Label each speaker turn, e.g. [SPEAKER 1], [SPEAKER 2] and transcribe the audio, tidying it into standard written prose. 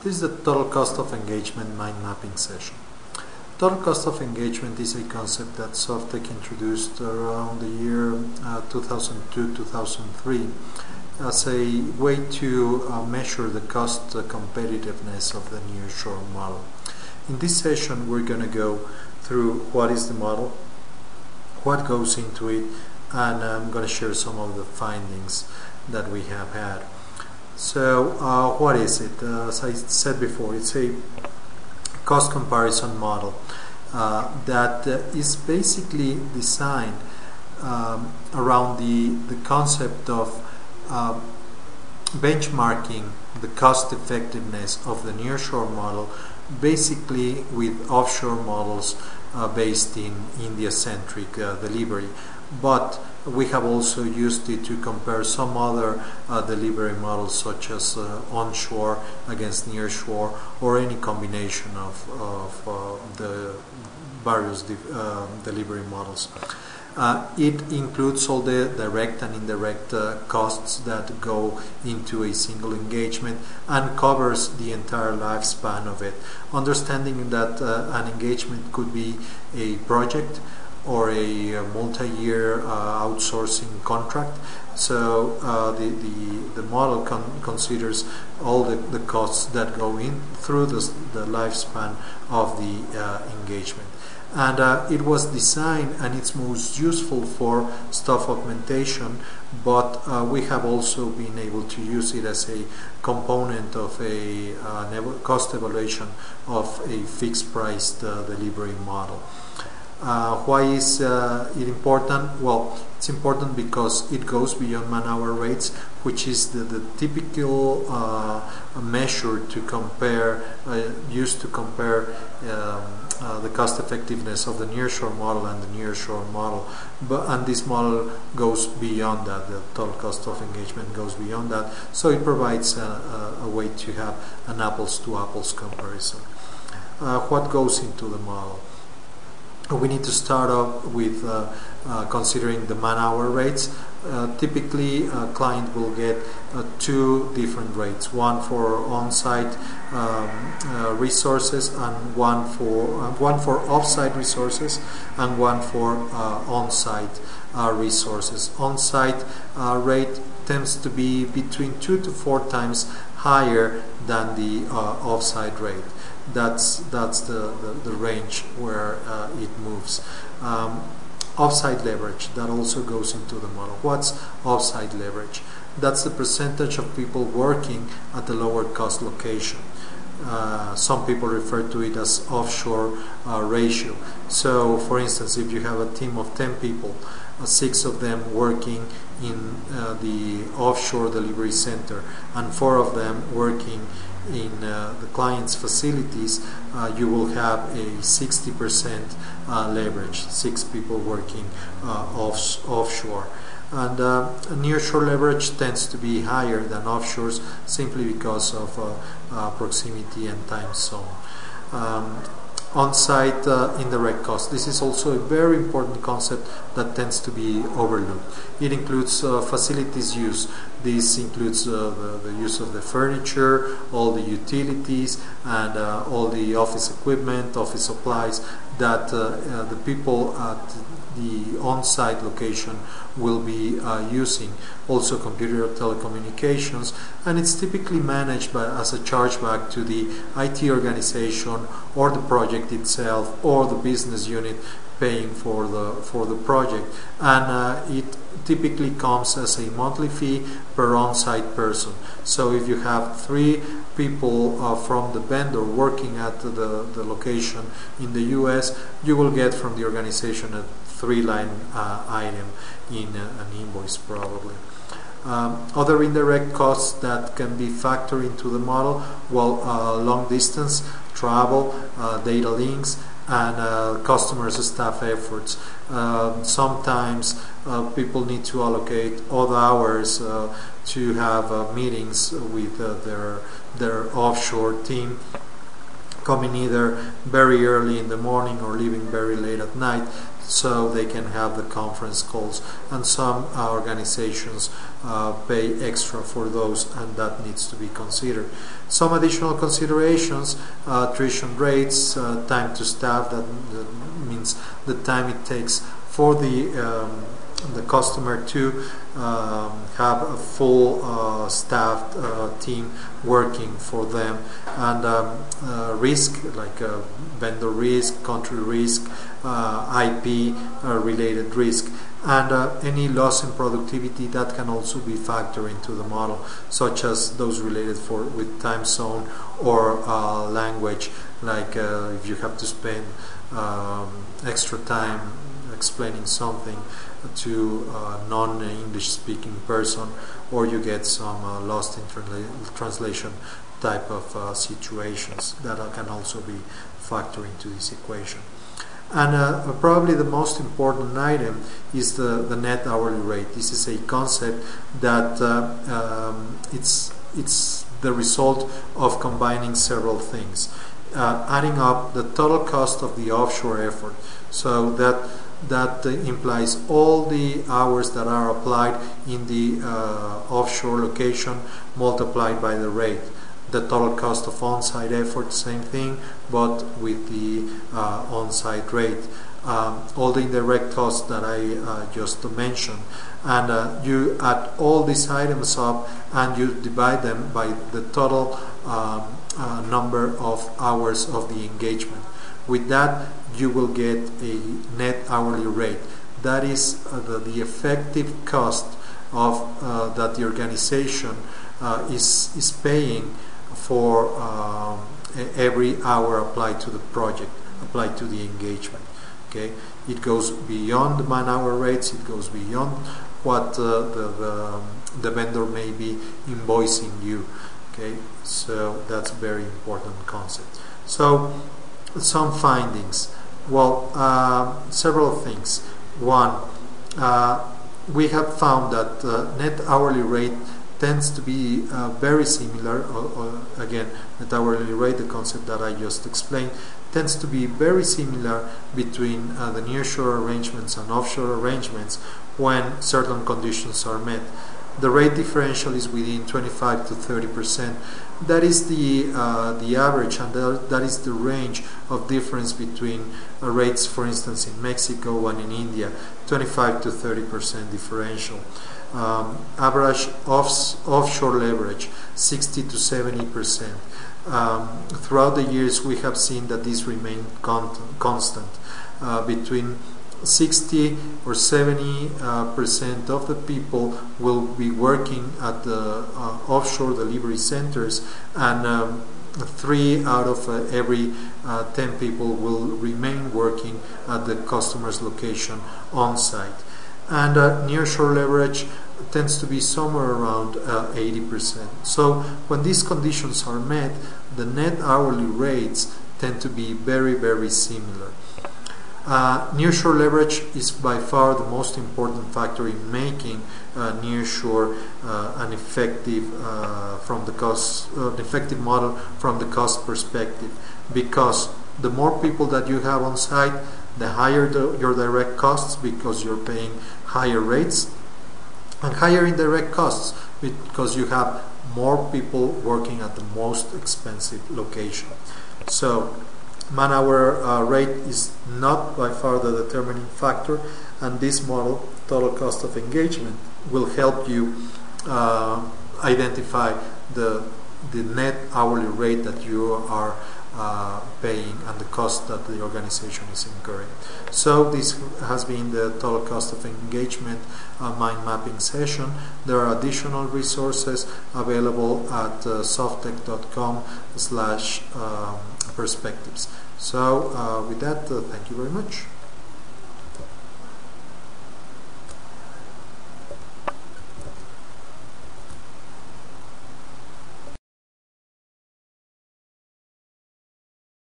[SPEAKER 1] This is the total cost of engagement mind mapping session. Total cost of engagement is a concept that Softtek introduced around the year 2002-2003 as a way to measure the cost competitiveness of the Nearshore model. In this session we're going to go through what is the model, what goes into it, and I'm going to share some of the findings that we have had. So what is it? As I said before, it's a cost comparison model that is basically designed around the concept of benchmarking the cost effectiveness of the nearshore model basically with offshore models based in India-centric delivery. But we have also used it to compare some other delivery models such as onshore against nearshore, or any combination of the various delivery models. It includes all the direct and indirect costs that go into a single engagement and covers the entire lifespan of it, understanding that an engagement could be a project or a multi-year outsourcing contract. So the model considers all the costs that go in through the lifespan of the engagement. And it was designed, and it's most useful for staff augmentation, but we have also been able to use it as a component of a cost evaluation of a fixed price delivery model. Why is it important? Well, it's important because it goes beyond man-hour rates, which is the typical measure to compare, used to compare the cost effectiveness of the nearshore model and the nearshore model. And this model goes beyond that. The total cost of engagement goes beyond that. So it provides a way to have an apples-to-apples comparison. What goes into the model? We need to start off with considering the man-hour rates. Typically, a client will get two different rates: one for on-site resources, and one for off-site resources, and one for on-site resources. On-site rate tends to be between 2 to 4 times higher than the off-site rate. That's the range where it moves. Off-site leverage, that also goes into the model. What's off-site leverage? That's the percentage of people working at the lower cost location. Some people refer to it as offshore ratio. So for instance, if you have a team of 10 people, 6 of them working in the offshore delivery center and 4 of them working in the client's facilities, you will have a 60% leverage, 6 people working offshore. And nearshore leverage tends to be higher than offshores simply because of proximity and time zone. On-site indirect cost. This is also a very important concept that tends to be overlooked. It includes facilities use. This includes the use of the furniture, all the utilities, and all the office equipment, office supplies that the people at the on-site location will be using. Also computer telecommunications, and it's typically managed as a chargeback to the IT organization or the project itself or the business unit paying for the project, and it typically comes as a monthly fee per on-site person. So if you have 3 people from the vendor working at the location in the US, you will get from the organization a 3-line item in an invoice probably. Other indirect costs that can be factored into the model, well, long distance, travel, data links, and customers' staff efforts. Sometimes people need to allocate odd hours to have meetings with their offshore team, coming either very early in the morning or leaving very late at night, so they can have the conference calls. And some organizations pay extra for those, and that needs to be considered. Some additional considerations: attrition rates, time to staff, that means the time it takes for the customer to have a full staffed team working for them, and risk like vendor risk, country risk, IP related risk, and any loss in productivity that can also be factored into the model, such as those related with time zone or language, like if you have to spend extra time explaining something to a non-English speaking person, or you get some lost in translation type of situations that can also be factored into this equation. And probably the most important item is the net hourly rate. This is a concept that it's the result of combining several things, adding up the total cost of the offshore effort. So that implies all the hours that are applied in the offshore location multiplied by the rate. The total cost of on-site effort, same thing, but with the on-site rate. All the indirect costs that I just mentioned, and you add all these items up and you divide them by the total number of hours of the engagement. With that, you will get a net hourly rate. That is the effective cost of that the organization is paying for every hour applied to the project, applied to the engagement. Okay, it goes beyond the man-hour rates. It goes beyond what the vendor may be invoicing you. Okay, so that's a very important concept. So some findings. Well, several things. One, we have found that net hourly rate tends to be very similar. Again, net hourly rate, the concept that I just explained, tends to be very similar between the nearshore arrangements and offshore arrangements when certain conditions are met. The rate differential is within 25 to 30%. That is the average, and that is the range of difference between rates, for instance, in Mexico and in India, 25 to 30% differential. Average offshore leverage, 60 to 70%. Throughout the years, we have seen that this remained constant. Between 60 or 70% of the people will be working at the offshore delivery centers, and 3 out of every 10 people will remain working at the customer's location on site. And nearshore leverage tends to be somewhere around 80%. So when these conditions are met, the net hourly rates tend to be very, very similar. Nearshore leverage is by far the most important factor in making nearshore an effective effective model from the cost perspective, because the more people that you have on site, the higher your direct costs, because you're paying higher rates, and higher indirect costs because you have more people working at the most expensive location. So man-hour rate is not by far the determining factor, and this model, total cost of engagement, will help you identify the net hourly rate that you are paying and the cost that the organization is incurring. So this has been the total cost of engagement mind mapping session. There are additional resources available at Softtek.com/perspectives. So with that, thank you very much.